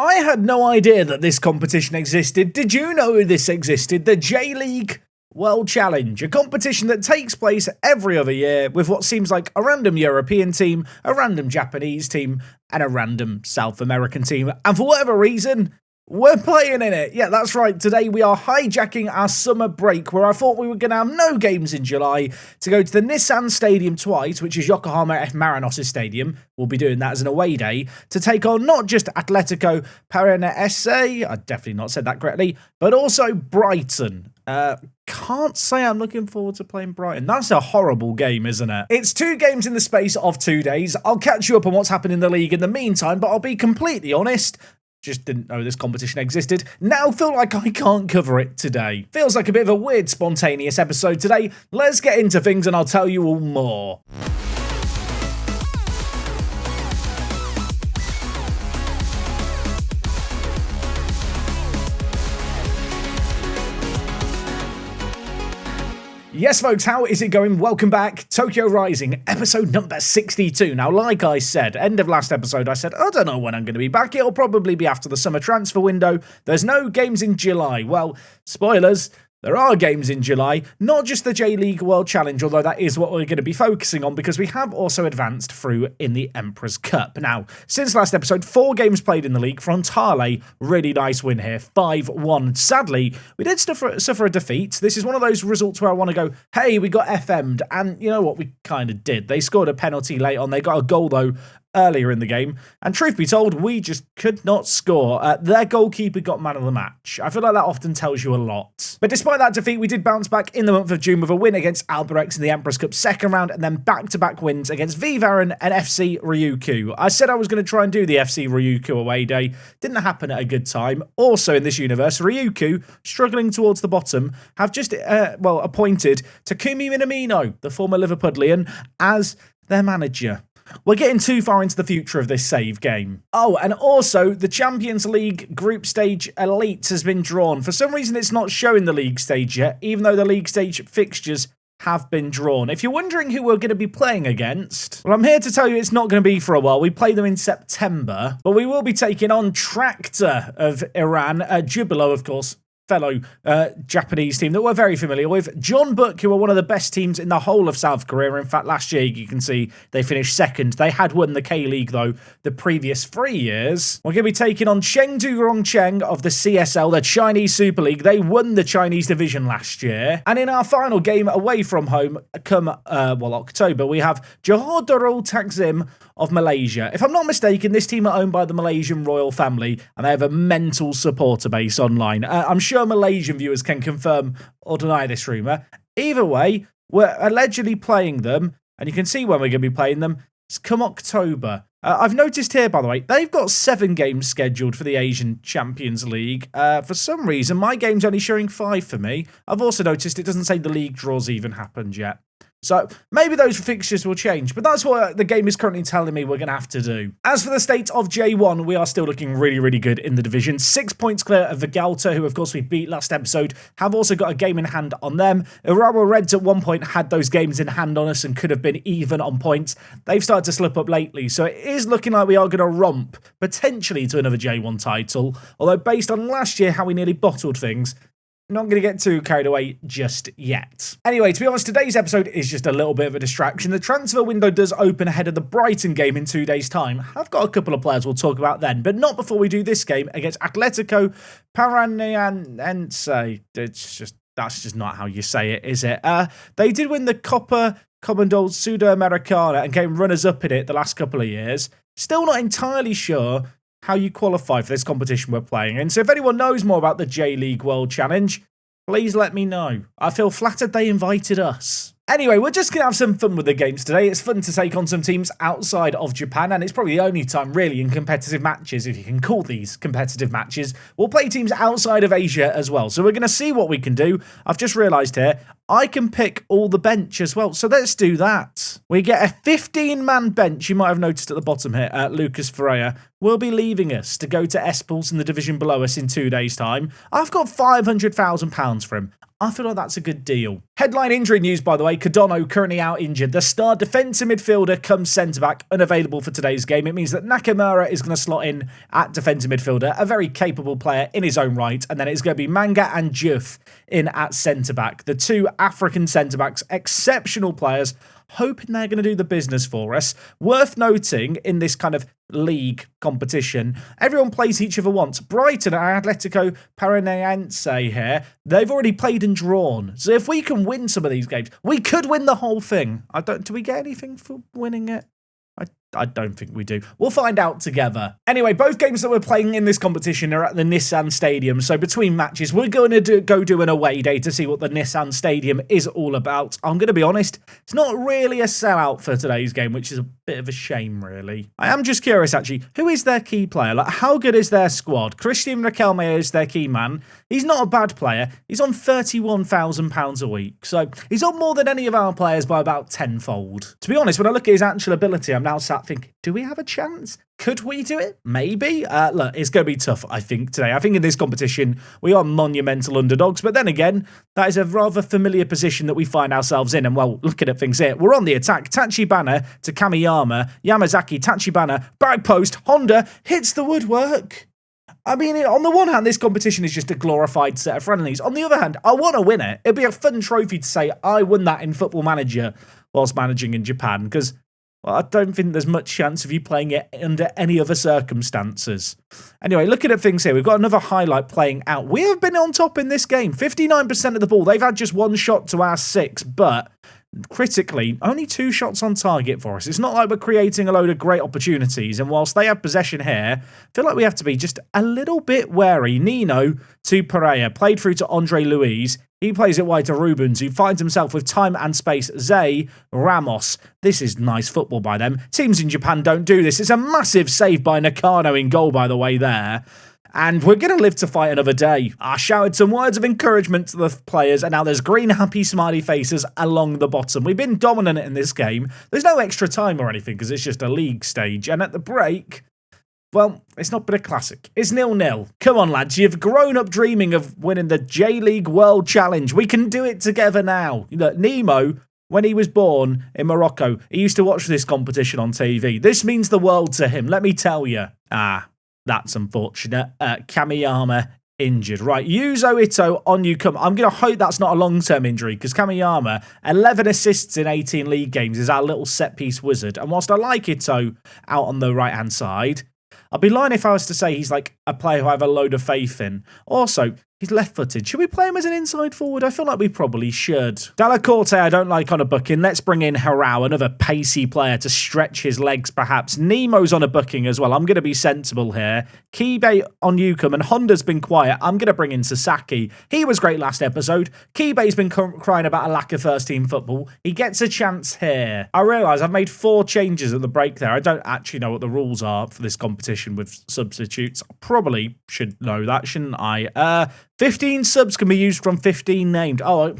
I had no idea that this competition existed. Did you know this existed? The J-League World Challenge, a competition that takes place every other year with what seems like a random European team, a random Japanese team, and a random South American team. And for whatever reason, we're playing in it. Yeah, that's right. Today we are hijacking our summer break where I thought we were going to have no games in July to go to the Nissan Stadium twice, which is Yokohama F. Marinos' stadium. We'll be doing that as an away day to take on not just Atletico Paranaense, I definitely not said that correctly, but also Brighton. Can't say I'm looking forward to playing Brighton. That's a horrible game, isn't it? It's 2 games in the space of 2 days. I'll catch you up on what's happened in the league in the meantime, but I'll be completely honest. Just didn't know this competition existed. Now feel like I can't cover it today. Feels like a bit of a weird, spontaneous episode today. Let's get into things and I'll tell you all more. Yes, folks, how is it going? Welcome back. Tokyo Rising, episode number 62. Now, like I said, end of last episode, I said, I don't know when I'm going to be back. It'll probably be after the summer transfer window. There's no games in July. Well, spoilers. There are games in July, not just the J-League World Challenge, although that is what we're going to be focusing on because we have also advanced through in the Emperor's Cup. Now, since last episode, 4 games played in the league. Frontale, really nice win here, 5-1. Sadly, we did suffer a defeat. This is one of those results where I want to go, hey, we got FM'd, and you know what, we kind of did. They scored a penalty late on. They got a goal, though, earlier in the game, and truth be told, we just could not score. Their goalkeeper got man of the match. I feel like that often tells you a lot. But despite that defeat, we did bounce back in the month of June with a win against Albirex in the Emperor's Cup second round, and then back-to-back wins against Vivaren and FC Ryukyu. I said I was going to try and do the FC Ryukyu away day. Didn't happen at a good time. Also in this universe, Ryukyu, struggling towards the bottom, have just, appointed Takumi Minamino, the former Liverpudlian, as their manager. We're getting too far into the future of this save game. Oh, and also, the Champions League Group Stage Elite has been drawn. For some reason, it's not showing the league stage yet, even though the league stage fixtures have been drawn. If you're wondering who we're going to be playing against, well, I'm here to tell you it's not going to be for a while. We play them in September, but we will be taking on Tractor of Iran, Jubilo, of course, fellow Japanese team that we're very familiar with. John Book, who are one of the best teams in the whole of South Korea. In fact, last year, you can see they finished second. They had won the K-League, though, the previous 3 years. We're going to be taking on Chengdu Rongcheng of the CSL, the Chinese Super League. They won the Chinese division last year. And in our final game away from home, come, October, we have Johor Darul Takzim of Malaysia. If I'm not mistaken, this team are owned by the Malaysian royal family, and they have a mental supporter base online. I'm sure Malaysian viewers can confirm or deny this rumour. Either way, we're allegedly playing them, and you can see when we're going to be playing them. It's come October. I've noticed here, by the way, they've got 7 games scheduled for the Asian Champions League. For some reason, my game's only showing 5 for me. I've also noticed it doesn't say the league draws even happened yet. So maybe those fixtures will change, but that's what the game is currently telling me we're going to have to do. As for the state of J1, we are still looking really, really good in the division. 6 points clear of Vegalta, who of course we beat last episode, have also got a game in hand on them. Urawa Reds at one point had those games in hand on us and could have been even on points. They've started to slip up lately, so it is looking like we are going to romp potentially to another J1 title, although based on last year how we nearly bottled things, not going to get too carried away just yet. Anyway, to be honest, today's episode is just a little bit of a distraction. The transfer window does open ahead of the Brighton game in 2 days' time. I've got a couple of players we'll talk about then, but not before we do this game against Atletico Paranaense. That's just not how you say it, is it? They did win the Copa Commonwealth Sudamericana and came runners-up in it the last couple of years. Still not entirely sure how you qualify for this competition we're playing in. So if anyone knows more about the J-League World Challenge, please let me know. I feel flattered they invited us. Anyway, we're just going to have some fun with the games today. It's fun to take on some teams outside of Japan, and it's probably the only time really in competitive matches, if you can call these competitive matches, we'll play teams outside of Asia as well. So we're going to see what we can do. I've just realised here, I can pick all the bench as well. So let's do that. We get a 15-man bench. You might have noticed at the bottom here, Lucas Ferreira. will be leaving us to go to Espals in the division below us in 2 days' time. I've got £500,000 for him. I feel like that's a good deal. Headline injury news, by the way. Cardano currently out injured. The star defensive midfielder comes centre-back, unavailable for today's game. It means that Nakamura is going to slot in at defensive midfielder, a very capable player in his own right. And then it's going to be Manga and Diouf in at centre-back. The two African centre-backs, exceptional players, hoping they're going to do the business for us. Worth noting in this kind of league competition, everyone plays each other once. Brighton and Atletico Paranaense here, they've already played and drawn. So if we can win some of these games, we could win the whole thing. Do we get anything for winning it? I don't think we do. We'll find out together. Anyway, both games that we're playing in this competition are at the Nissan Stadium. So between matches, we're going to go do an away day to see what the Nissan Stadium is all about. I'm going to be honest, it's not really a sellout for today's game, which is a bit of a shame, really. I am just curious, actually, who is their key player? Like, how good is their squad? Christian Riquelme is their key man. He's not a bad player. He's on £31,000 a week. So he's on more than any of our players by about tenfold. To be honest, when I look at his actual ability, I'm now sat thinking, do we have a chance? Could we do it? Maybe. Look, it's going to be tough, I think, today. I think in this competition, we are monumental underdogs. But then again, that is a rather familiar position that we find ourselves in. And, well, looking at things here, we're on the attack. Tachibana to Kamiyama. Yamazaki, Tachibana, back post. Honda hits the woodwork. I mean, on the one hand, this competition is just a glorified set of friendlies. On the other hand, I want to win it. It'd be a fun trophy to say I won that in Football Manager whilst managing in Japan, because, well, I don't think there's much chance of you playing it under any other circumstances. Anyway, looking at things here, we've got another highlight playing out. We have been on top in this game. 59% of the ball. They've had just one shot to our 6, but critically, only 2 shots on target for us. It's not like we're creating a load of great opportunities, and whilst they have possession here, I feel like we have to be just a little bit wary. Nino to Pereira, played through to Andre Luiz. He plays it wide to Rubens, who finds himself with time and space. Zay Ramos. This is nice football by them. Teams in Japan don't do this. It's a massive save by Nakano in goal, by the way, there. And we're going to live to fight another day. I shouted some words of encouragement to the players, and now there's green, happy, smiley faces along the bottom. We've been dominant in this game. There's no extra time or anything, because it's just a league stage. And at the break, well, it's not been a classic. It's 0-0. Come on, lads. You've grown up dreaming of winning the J-League World Challenge. We can do it together now. Look, Nemo, when he was born in Morocco, he used to watch this competition on TV. This means the world to him, let me tell you. That's unfortunate. Kamiyama injured. Right, Yuzo Ito on you come. I'm going to hope that's not a long-term injury, because Kamiyama, 11 assists in 18 league games, is our little set-piece wizard. And whilst I like Ito out on the right-hand side, I'd be lying if I was to say he's like a player who I have a load of faith in. Also, he's left-footed. Should we play him as an inside forward? I feel like we probably should. Dalla Corte I don't like on a booking. Let's bring in Harao, another pacey player to stretch his legs perhaps. Nemo's on a booking as well. I'm going to be sensible here. Kibe on Yukam, and Honda's been quiet. I'm going to bring in Sasaki. He was great last episode. Kibe's been crying about a lack of first-team football. He gets a chance here. I realise I've made 4 changes at the break there. I don't actually know what the rules are for this competition with substitutes. I probably should know that, shouldn't I? 15 subs can be used from 15 named. Oh,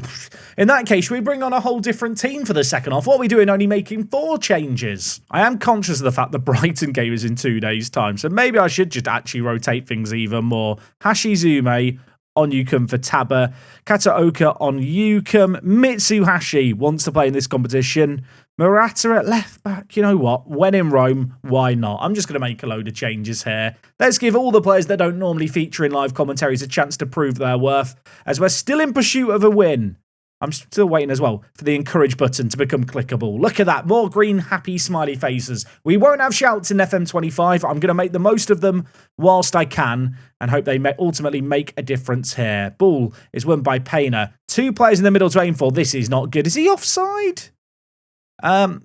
in that case, should we bring on a whole different team for the second half? What are we doing only making 4 changes? I am conscious of the fact the Brighton game is in 2 days' time, so maybe I should just actually rotate things even more. Hashizume on Yukam for Taba. Kataoka on Yukam. Mitsuhashi wants to play in this competition. Murata at left back. You know what? When in Rome, why not? I'm just going to make a load of changes here. Let's give all the players that don't normally feature in live commentaries a chance to prove their worth, as we're still in pursuit of a win. I'm still waiting as well for the encourage button to become clickable. Look at that. More green, happy, smiley faces. We won't have shouts in FM25. I'm going to make the most of them whilst I can and hope they ultimately make a difference here. Ball is won by Payner. 2 players in the middle to aim for. This is not good. Is he offside?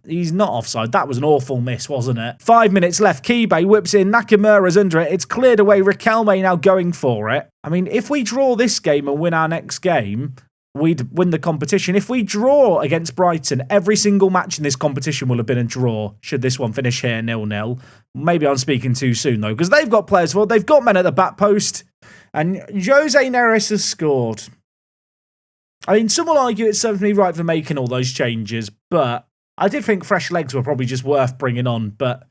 He's not offside. That was an awful miss, wasn't it? 5 minutes left. Kibe whips in. Nakamura's under it. It's cleared away. Riquelme now going for it. I mean, if we draw this game and win our next game, we'd win the competition. If we draw against Brighton, every single match in this competition will have been a draw, should this one finish here 0-0. Maybe I'm speaking too soon, though, because they've got players for. They've got men at the back post, and Jose Neres has scored. I mean, some will argue it served me right for making all those changes, but I did think fresh legs were probably just worth bringing on, but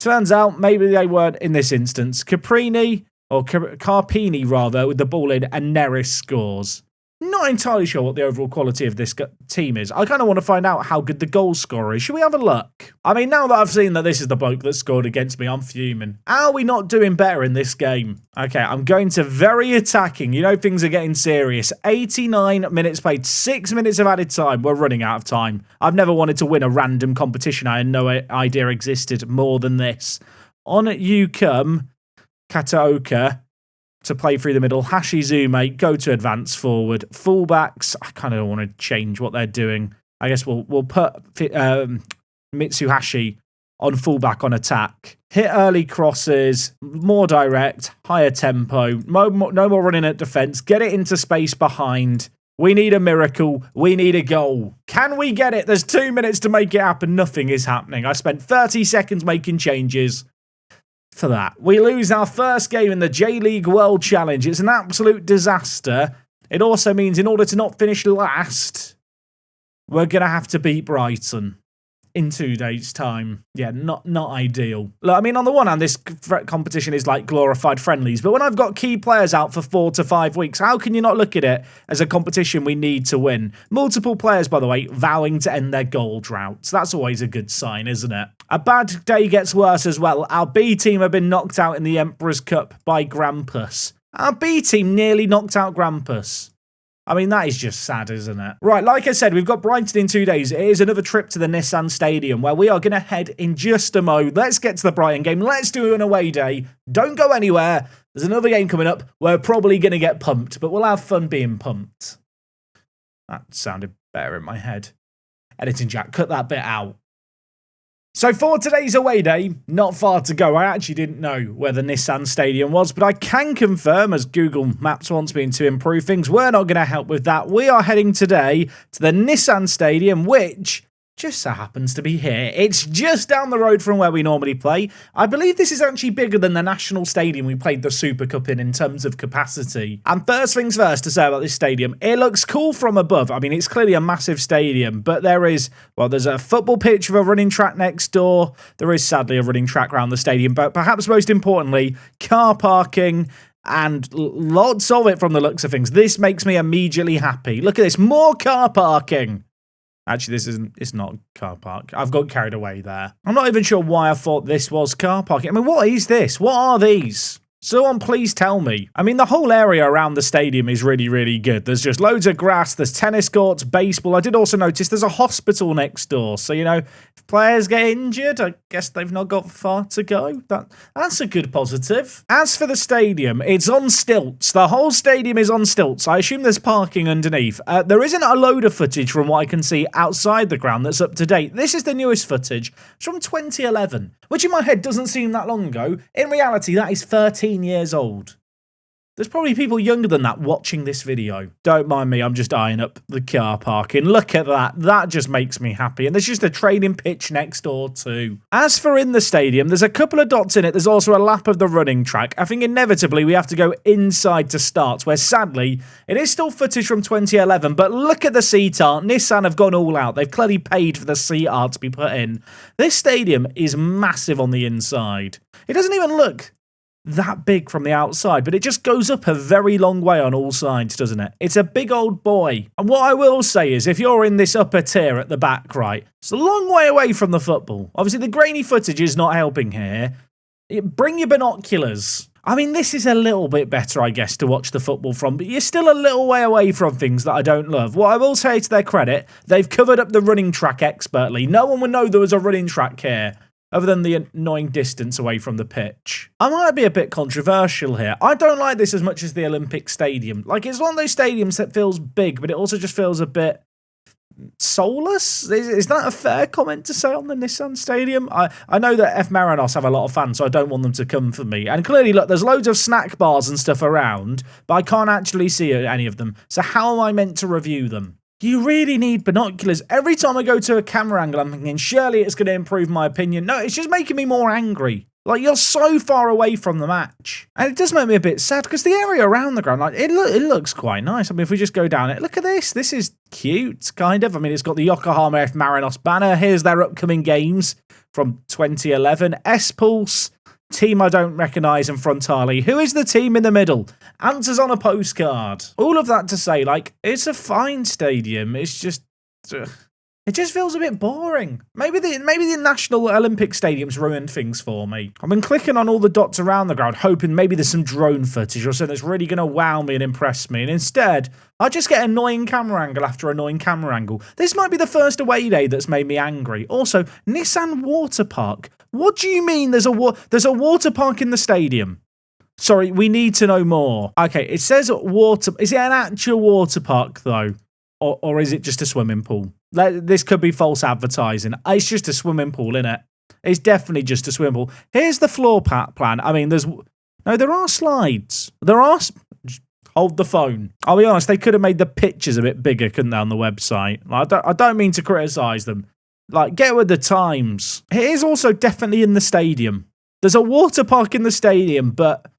Turns out maybe they weren't in this instance. Carpini rather, with the ball in, and Neris scores. Not entirely sure what the overall quality of this team is. I kind of want to find out how good the goal scorer is. Should we have a look? I mean, now that I've seen that this is the bloke that scored against me, I'm fuming. How are we not doing better in this game? Okay, I'm going to very attacking. You know, things are getting serious. 89 minutes played, 6 minutes of added time. We're running out of time. I've never wanted to win a random competition I had no idea existed more than this. On you come, Kataoka, to play through the middle. Hashizume, go to advance forward. Fullbacks, I kind of want to change what they're doing. I guess we'll put Mitsuhashi on fullback on attack. Hit early crosses, more direct, higher tempo, no more running at defence. Get it into space behind. We need a miracle. We need a goal. Can we get it? There's 2 minutes to make it happen. Nothing is happening. I spent 30 seconds making changes. For that. We lose our first game in the J-League World Challenge. It's an absolute disaster. It also means in order to not finish last, we're going to have to beat Brighton in 2 days' time. Yeah, not ideal. Look, I mean, on the one hand, this competition is like glorified friendlies, but when I've got key players out for 4 to 5 weeks, how can you not look at it as a competition we need to win? Multiple players, by the way, vowing to end their goal droughts. That's always a good sign, isn't it? A bad day gets worse as well. Our B team have been knocked out in the Emperor's Cup by Grampus. Our B team nearly knocked out Grampus. I mean, that is just sad, isn't it? Right, like I said, we've got Brighton in 2 days. It is another trip to the Nissan Stadium where we are going to head in just a mo. Let's get to the Brighton game. Let's do an away day. Don't go anywhere. There's another game coming up. We're probably going to get pumped, but we'll have fun being pumped. That sounded better in my head. Editing Jack, cut that bit out. So for today's away day, not far to go. I actually didn't know where the Nissan Stadium was, but I can confirm, as Google Maps wants me to improve things, we're not going to help with that. We are heading today to the Nissan Stadium, which just so happens to be here. It's just down the road from where we normally play. I believe this is actually bigger than the National Stadium we played the Super Cup in terms of capacity. And first things first to say about this stadium, it looks cool from above. I mean, it's clearly a massive stadium, but there's a football pitch with a running track next door. There is sadly a running track around the stadium, but perhaps most importantly, car parking, and lots of it from the looks of things. This makes me immediately happy. Look at this, more car parking. Actually, it's not car park. I've got carried away there. I'm not even sure why I thought this was car parking. I mean, what is this? What are these? Someone please tell me. I mean, the whole area around the stadium is really, really good. There's just loads of grass. There's tennis courts, baseball. I did also notice there's a hospital next door. So, you know, if players get injured, I guess they've not got far to go. That's a good positive. As for the stadium, it's on stilts. The whole stadium is on stilts. I assume there's parking underneath. There isn't a load of footage from what I can see outside the ground that's up to date. This is the newest footage. It's from 2011, which in my head doesn't seem that long ago. In reality, that is 13 years old. There's probably people younger than that watching this video. Don't mind me, I'm just eyeing up the car parking. Look at that. That just makes me happy. And there's just a training pitch next door too. As for in the stadium, there's a couple of dots in it. There's also a lap of the running track. I think inevitably we have to go inside to start, where sadly, it is still footage from 2011, but look at the seat art. Nissan have gone all out. They've clearly paid for the seat art to be put in. This stadium is massive on the inside. It doesn't even look that big from the outside, but it just goes up a very long way on all sides, doesn't it? It's a big old boy. And what I will say is, if you're in this upper tier at the back, right, it's a long way away from the football. Obviously, the grainy footage is not helping here. Bring your binoculars. I mean, this is a little bit better, I guess, to watch the football from, but you're still a little way away from things that I don't love. What I will say to their credit, they've covered up the running track expertly. No one would know there was a running track here, other than the annoying distance away from the pitch. I might be a bit controversial here. I don't like this as much as the Olympic Stadium. Like, it's one of those stadiums that feels big, but it also just feels a bit soulless. Is that a fair comment to say on the Nissan Stadium? I know that F Marinos have a lot of fans, so I don't want them to come for me. And clearly, look, there's loads of snack bars and stuff around, but I can't actually see any of them. So how am I meant to review them? You really need binoculars. Every time I go to a camera angle, I'm thinking, surely it's going to improve my opinion. No, it's just making me more angry. Like, you're so far away from the match. And it does make me a bit sad because the area around the ground, like, it looks quite nice. I mean, if we just go down it, look at this. This is cute, kind of. I mean, it's got the Yokohama F. Marinos banner. Here's their upcoming games from 2011. S-Pulse, team I don't recognise in Frontale. Who is the team in the middle? Answers on a postcard. All of that to say, like, it's a fine stadium. It's just... it just feels a bit boring. Maybe the National Olympic Stadium's ruined things for me. I've been clicking on all the dots around the ground, hoping maybe there's some drone footage or something that's really going to wow me and impress me. And instead, I just get annoying camera angle after annoying camera angle. This might be the first away day that's made me angry. Also, Nissan Water Park. What do you mean there's a water park in the stadium? Sorry, we need to know more. Okay, it says water... Is it an actual water park, though? Or is it just a swimming pool? This could be false advertising. It's just a swimming pool, innit? It's definitely just a swimming pool. Here's the floor plan. I mean, there are slides. Hold the phone. I'll be honest, they could have made the pictures a bit bigger, couldn't they, on the website? I don't mean to criticise them. Like, get with the times. It is also definitely in the stadium. There's a water park in the stadium, but...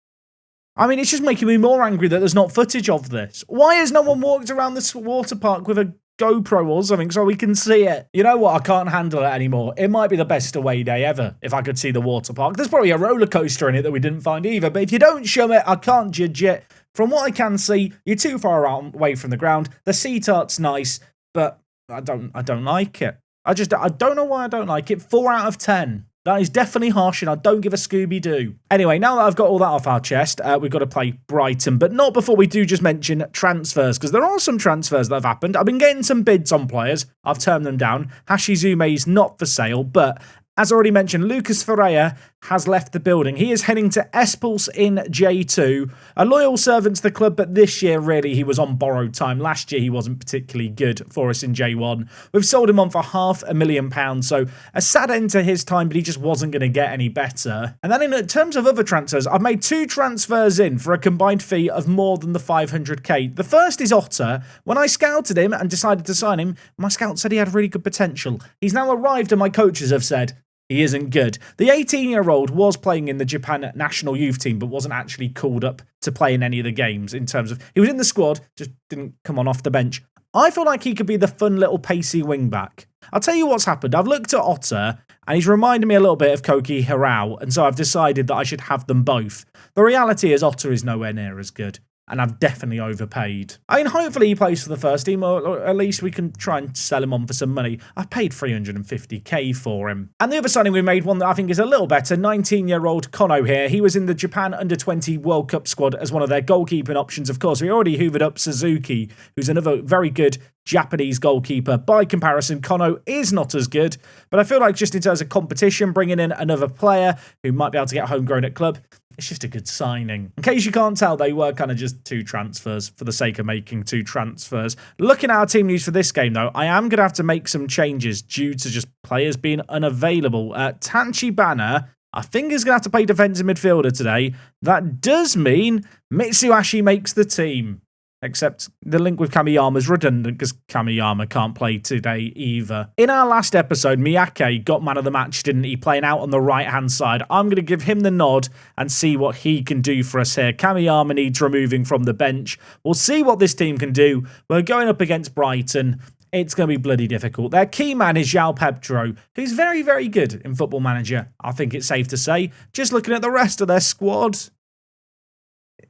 I mean, it's just making me more angry that there's not footage of this. Why has no one walked around this water park with a GoPro or something so we can see it? You know what? I can't handle it anymore. It might be the best away day ever if I could see the water park. There's probably a roller coaster in it that we didn't find either, but if you don't show it, I can't judge it. From what I can see, you're too far away from the ground. The seat art's nice, but I don't like it. I don't know why I don't like it. 4 out of 10. That is definitely harsh, and I don't give a Scooby-Doo. Anyway, now that I've got all that off our chest, we've got to play Brighton, but not before we do just mention transfers, because there are some transfers that have happened. I've been getting some bids on players. I've turned them down. Hashizume's not for sale, but... as already mentioned, Lucas Ferreira has left the building. He is heading to S-Pulse in J2. A loyal servant to the club, but this year, really, he was on borrowed time. Last year, he wasn't particularly good for us in J1. We've sold him on for £500,000, so a sad end to his time, but he just wasn't going to get any better. And then in terms of other transfers, I've made 2 transfers in for a combined fee of more than the 500k. The first is Otter. When I scouted him and decided to sign him, my scout said he had really good potential. He's now arrived and my coaches have said... he isn't good. The 18-year-old was playing in the Japan national youth team, but wasn't actually called up to play in any of the games in terms of... he was in the squad, just didn't come on off the bench. I feel like he could be the fun little pacey wing-back. I'll tell you what's happened. I've looked at Otter, and he's reminded me a little bit of Koki Hirao, and so I've decided that I should have them both. The reality is Otter is nowhere near as good. And I've definitely overpaid. I mean, hopefully he plays for the first team, or at least we can try and sell him on for some money. I've paid 350k for him. And the other signing we made, one that I think is a little better, 19-year-old Kono here. He was in the Japan Under-20 World Cup squad as one of their goalkeeping options. Of course, we already hoovered up Suzuki, who's another very good Japanese goalkeeper. By comparison, Kono is not as good, but I feel like just in terms of competition, bringing in another player who might be able to get homegrown at club, it's just a good signing. In case you can't tell, they were kind of just 2 transfers for the sake of making 2 transfers. Looking at our team news for this game, though, I am going to have to make some changes due to just players being unavailable. Tanchi Banner, I think, is going to have to play defensive midfielder today. That does mean Mitsuhashi makes the team. Except the link with Kamiyama is redundant because Kamiyama can't play today either. In our last episode, Miyake got man of the match, didn't he? Playing out on the right-hand side. I'm going to give him the nod and see what he can do for us here. Kamiyama needs removing from the bench. We'll see what this team can do. We're going up against Brighton. It's going to be bloody difficult. Their key man is João Pedro, who's very, very good in Football Manager. I think it's safe to say. Just looking at the rest of their squad...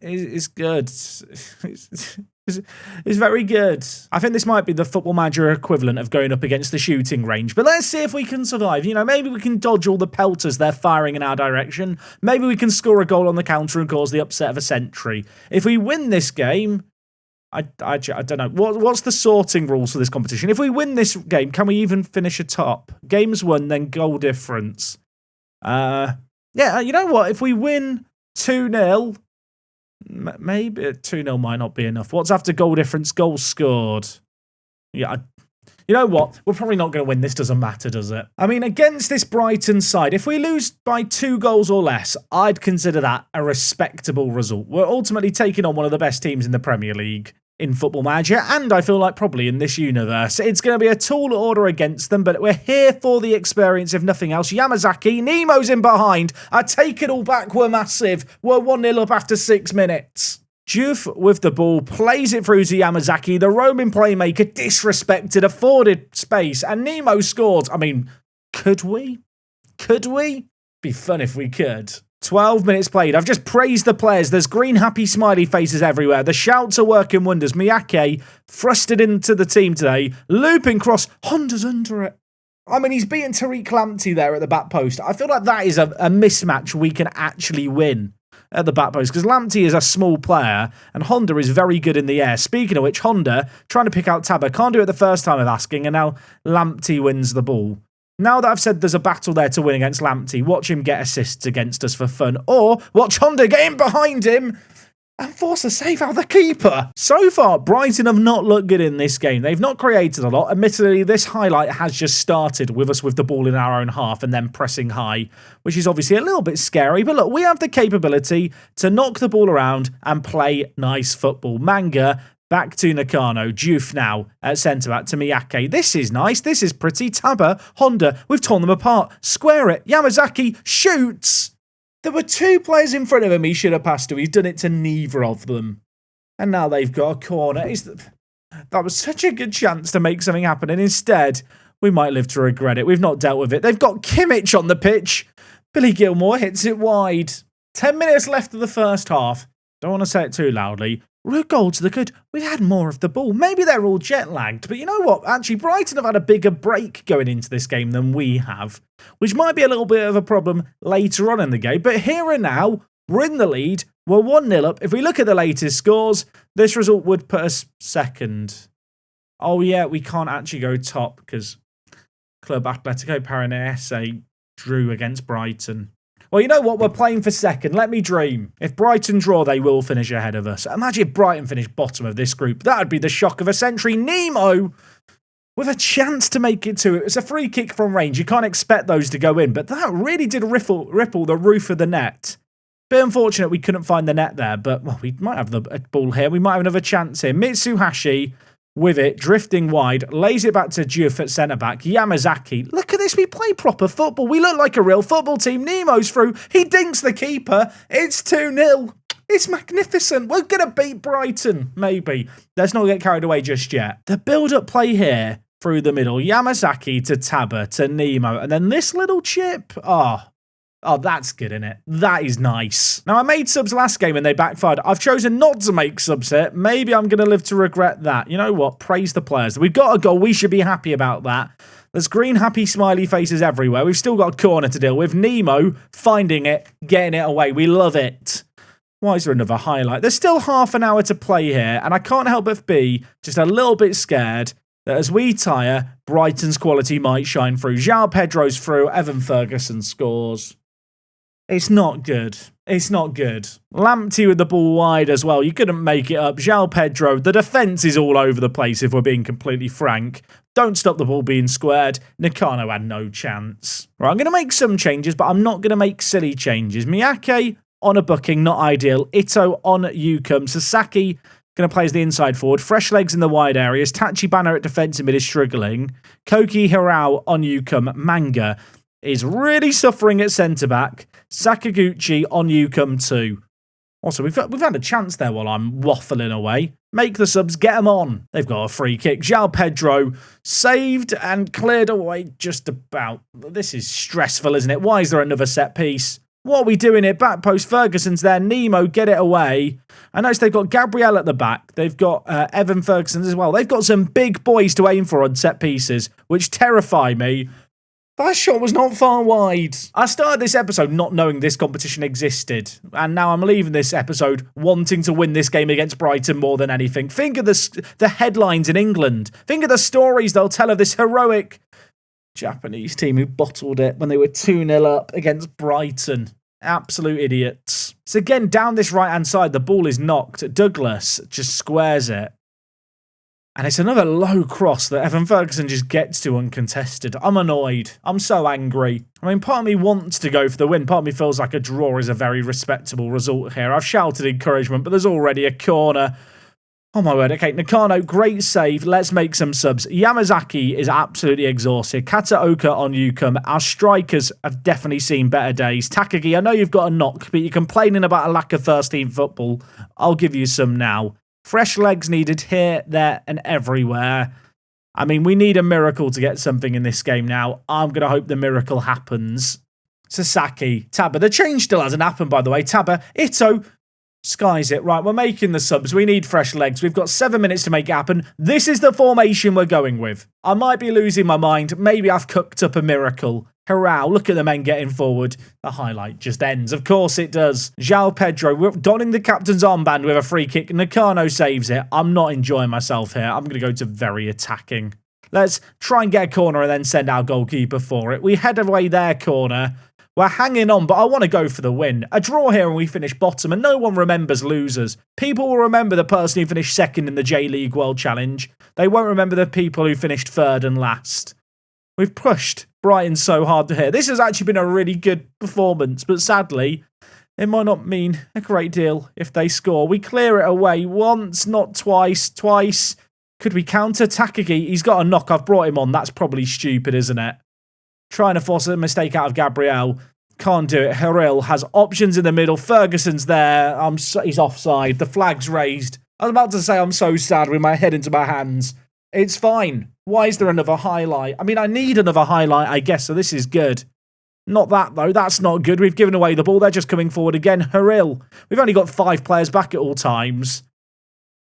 is good. It's very good. I think this might be the Football Manager equivalent of going up against the shooting range. But let's see if we can survive. You know, maybe we can dodge all the pelters they're firing in our direction. Maybe we can score a goal on the counter and cause the upset of a century. If we win this game... I don't know. What's the sorting rules for this competition? If we win this game, can we even finish atop? Games won, then goal difference. Yeah, you know what? If we win 2-0... maybe 2-0 might not be enough. What's after goal difference? Goals scored. Yeah, you know what? We're probably not going to win. This doesn't matter, does it? I mean, against this Brighton side, if we lose by 2 goals or less, I'd consider that a respectable result. We're ultimately taking on one of the best teams in the Premier League. in Football Manager, and I feel like probably in this universe. It's going to be a tall order against them, but we're here for the experience, if nothing else. Yamazaki, Nemo's in behind. I take it all back, we're massive. We're 1-0 up after 6 minutes. Diouf with the ball, plays it through to Yamazaki. The roaming playmaker disrespected, afforded space, and Nemo scored. I mean, could we? Could we? Be fun if we could. 12 minutes played. I've just praised the players. There's green, happy, smiley faces everywhere. The shouts are working wonders. Miyake thrusted into the team today. Looping cross. Honda's under it. I mean, he's beaten Tariq Lamptey there at the back post. I feel like that is a mismatch we can actually win at the back post, because Lamptey is a small player and Honda is very good in the air. Speaking of which, Honda trying to pick out Tabba, can't do it the first time of asking, and now Lamptey wins the ball. Now that I've said there's a battle there to win against Lamptey, watch him get assists against us for fun, or watch Honda get in behind him and force a save out the keeper. So far, Brighton have not looked good in this game. They've not created a lot. Admittedly, this highlight has just started with us with the ball in our own half and then pressing high, which is obviously a little bit scary. But look, we have the capability to knock the ball around and play nice football. Manga back to Nakano. Diouf now at centre-back to Miyake. This is nice. This is pretty. Tabba, Honda, we've torn them apart. Square it. Yamazaki shoots. There were 2 players in front of him he should have passed to. He's done it to neither of them. And now they've got a corner. That was such a good chance to make something happen. And instead, we might live to regret it. We've not dealt with it. They've got Kimmich on the pitch. Billy Gilmore hits it wide. 10 minutes left of the first half. Don't want to say it too loudly. We're a goal to the good. We had more of the ball. Maybe they're all jet lagged, but you know what? Actually, Brighton have had a bigger break going into this game than we have, which might be a little bit of a problem later on in the game. But here and now, we're in the lead. We're 1-0 up. If we look at the latest scores, this result would put us second. Oh yeah, we can't actually go top because Club Atletico Paranaense drew against Brighton. Well, you know what? We're playing for second. Let me dream. If Brighton draw, they will finish ahead of us. Imagine if Brighton finished bottom of this group. That would be the shock of a century. Nemo with a chance to make it to it. It's a free kick from range. You can't expect those to go in, but that really did ripple the roof of the net. Bit unfortunate we couldn't find the net there, but well, we might have the ball here. We might have another chance here. Mitsuhashi with it, drifting wide, lays it back to Diouf at centre-back. Yamazaki. Look at this, we play proper football. We look like a real football team. Nemo's through. He dinks the keeper. It's 2-0. It's magnificent. We're going to beat Brighton. Maybe. Let's not get carried away just yet. The build-up play here through the middle. Yamazaki to Tabba to Nemo. And then this little chip. Oh, that's good, innit? That is nice. Now, I made subs last game and they backfired. I've chosen not to make subs here. Maybe I'm going to live to regret that. You know what? Praise the players. We've got a goal. We should be happy about that. There's green, happy, smiley faces everywhere. We've still got a corner to deal with. Nemo finding it, getting it away. We love it. Why is there another highlight? There's still half an hour to play here, and I can't help but be just a little bit scared that as we tire, Brighton's quality might shine through. João Pedro's through. Evan Ferguson scores. It's not good. It's not good. Lamptey with the ball wide as well. You couldn't make it up. João Pedro, the defence is all over the place if we're being completely frank. Don't stop the ball being squared. Nakano had no chance. Right, I'm going to make some changes, but I'm not going to make silly changes. Miyake on a booking, not ideal. Ito on Yukam. Sasaki going to play as the inside forward. Fresh legs in the wide areas. Tachibana at defensive mid is struggling. Koki Hirao on Yukam. Manga is really suffering at centre-back. Sakaguchi on Yukam too. Also, we've had a chance there while I'm waffling away. Make the subs, get them on. They've got a free kick. João Pedro saved and cleared away just about. This is stressful, isn't it? Why is there another set piece? What are we doing here? Back post, Ferguson's there. Nemo, get it away. I notice they've got Gabriel at the back. They've got Evan Ferguson as well. They've got some big boys to aim for on set pieces, which terrify me. That shot was not far wide. I started this episode not knowing this competition existed, and now I'm leaving this episode wanting to win this game against Brighton more than anything. Think of the headlines in England. Think of the stories they'll tell of this heroic Japanese team who bottled it when they were 2-0 up against Brighton. Absolute idiots. So again, down this right-hand side, the ball is knocked. Douglas just squares it. And it's another low cross that Evan Ferguson just gets to uncontested. I'm annoyed. I'm so angry. I mean, part of me wants to go for the win. Part of me feels like a draw is a very respectable result here. I've shouted encouragement, but there's already a corner. Oh my word. Okay, Nakano, great save. Let's make some subs. Yamazaki is absolutely exhausted. Kataoka on Yukam. Our strikers have definitely seen better days. Takagi, I know you've got a knock, but you're complaining about a lack of first-team football. I'll give you some now. Fresh legs needed here, there, and everywhere. I mean, we need a miracle to get something in this game now. I'm going to hope the miracle happens. Sasaki, Taba. The change still hasn't happened, by the way. Taba, Ito, skies it. Right, we're making the subs. We need fresh legs. We've got 7 minutes to make it happen. This is the formation we're going with. I might be losing my mind. Maybe I've cooked up a miracle. Hurrah, look at the men getting forward. The highlight just ends. Of course it does. João Pedro, we're donning the captain's armband with a free kick. Nakano saves it. I'm not enjoying myself here. I'm going to go to very attacking. Let's try and get a corner and then send our goalkeeper for it. We head away their corner. We're hanging on, but I want to go for the win. A draw here and we finish bottom, and no one remembers losers. People will remember the person who finished second in the J-League World Challenge. They won't remember the people who finished third and last. We've pushed Brighton so hard to here. This has actually been a really good performance, but sadly, it might not mean a great deal if they score. We clear it away once, not twice. Twice. Could we counter Takagi? He's got a knock. I've brought him on. That's probably stupid, isn't it? Trying to force a mistake out of Gabriel. Can't do it. Haril has options in the middle. Ferguson's there. He's offside. The flag's raised. I was about to say I'm so sad with my head into my hands. It's fine. Why is there another highlight? I mean, I need another highlight, I guess, so this is good. Not that, though. That's not good. We've given away the ball. They're just coming forward again. Haril. We've only got 5 players back at all times.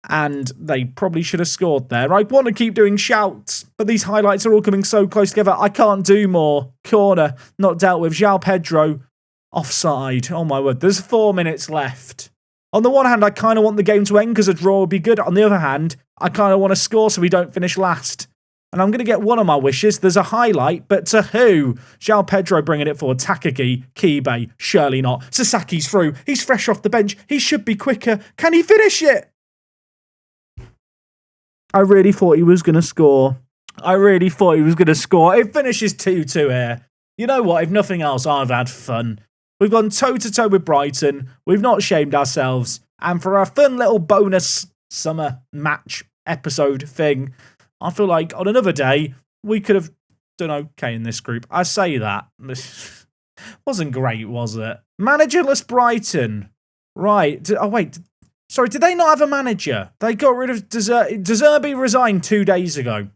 And they probably should have scored there. I want to keep doing shouts, but these highlights are all coming so close together. I can't do more. Corner, not dealt with. João Pedro, offside. Oh my word, there's 4 minutes left. On the one hand, I kind of want the game to end because a draw would be good. On the other hand, I kind of want to score so we don't finish last. And I'm going to get one of my wishes. There's a highlight, but to who? João Pedro bringing it forward. Takagi, Kibe, surely not. Sasaki's through. He's fresh off the bench. He should be quicker. Can he finish it? I really thought he was going to score. It finishes 2-2 here. You know what? If nothing else, I've had fun. We've gone toe-to-toe with Brighton. We've not shamed ourselves. And for our fun little bonus summer match episode thing, I feel like on another day, we could have done okay in this group. I say that. Wasn't great, was it? Managerless Brighton. Right. Oh, wait. Sorry, did they not have a manager? They got rid of Deserbi resigned 2 days ago.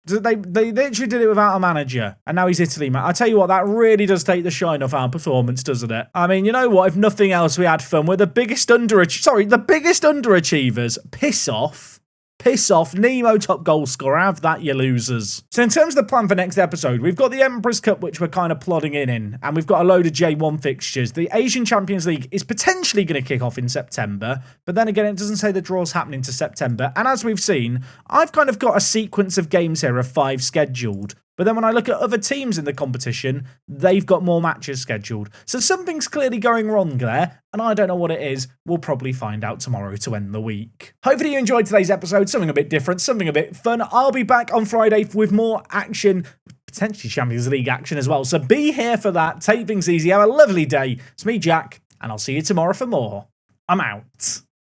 They literally did it without a manager. And now he's Italy, man. I tell you what, that really does take the shine off our performance, doesn't it? I mean, you know what? If nothing else, we had fun. We're the biggest underachievers. Piss off. Piss off. Nemo top goal scorer. Have that, you losers. So in terms of the plan for next episode, we've got the Emperor's Cup, which we're kind of plodding in. And we've got a load of J1 fixtures. The Asian Champions League is potentially going to kick off in September. But then again, it doesn't say the draw's happening to September. And as we've seen, I've kind of got a sequence of games here of 5 scheduled. But then when I look at other teams in the competition, they've got more matches scheduled. So something's clearly going wrong there, and I don't know what it is. We'll probably find out tomorrow to end the week. Hopefully you enjoyed today's episode, something a bit different, something a bit fun. I'll be back on Friday with more action, potentially Champions League action as well. So be here for that. Take things easy. Have a lovely day. It's me, Jack, and I'll see you tomorrow for more. I'm out.